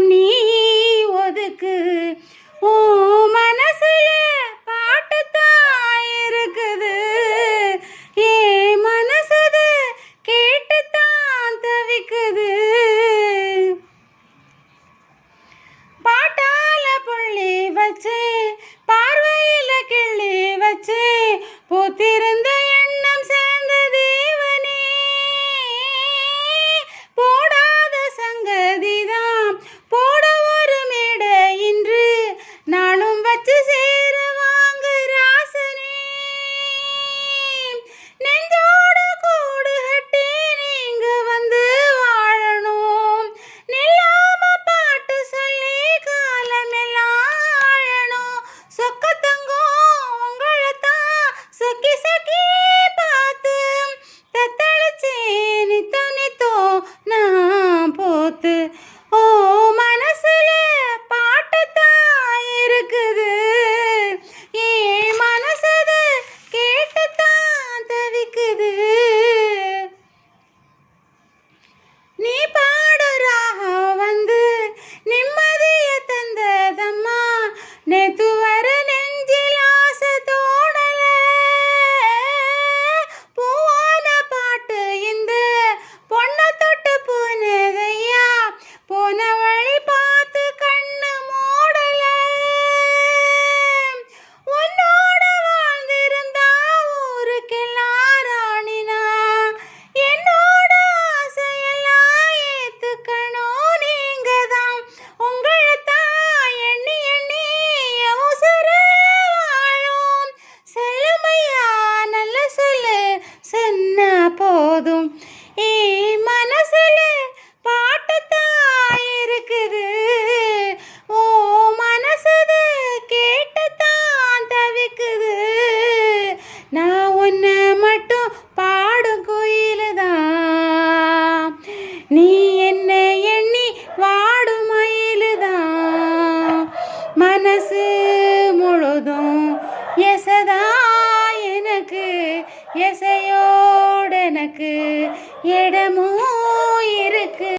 நீ ஒதுக்கு. ஓ மனசுல பாட்டுத்தான் இருக்குது, ஏ மனசது கேட்டுத்தான் தவிக்குது. பாட்டால புள்ளி வச்சு பார்வையில கிள்ளி வச்சு பூத்திருந்த எண்ணம் சேர்ந்த தேவனே, போடாத சங்கதிதான் போட ஒரு மேடை இன்று நானும் வச்சு சேருவாங்க ராசனே. நெஞ்சோட கூடு கட்டி நீங்க வந்து வாழணும், நில்லாம பாட்டு சொல்லி காலமெல்லாம் ஆழணும். சொக்கத்தங்கம் உங்களைத்தான் சொக்கி சொக்கி பார்த்து தத்தளிச்சு நித்தோ நித்தோ நான் போத்து. ஓ மனசுல பாட்டுத்தான் இருக்குது, ஏ மனசது கேட்டுத்தான் தவிக்குது. நீ பாடுறாக வந்து நிம்மதிய தந்ததம்மா, நேத்து வர நெஞ்சில் ஆசை தோணல. பூவான பாட்டு இந்த பொண்ணை தொட்டு போனதையா, போன வழி பார்த்து கண்ணு மூடல. உன்னோட வாழ்ந்திருந்தா ஊருக்கெல்லாம் ராணினா, என்னோட ஆசையெல்லாம் ஏத்துக்கணும் நீங்கதான். உங்களைத்தான் எண்ணி எண்ணி என் உசுரு வாழும். செல்லுமையா நல்ல சொல்லு சொன்னா போதும், ஏ மனசுல பாட்டுத்தான் இருக்குது, ஓ மனசது கேட்டுத்தான் தவிக்குது. நான் உன்னை மட்டும் பாடும் கோயிலுதான், நீ என்ன எண்ணி வாடும் மயிலுதான். மனசு முழுதும் எசதா எனக்கு, எசையோடு எனக்கு இடமும் இருக்கு.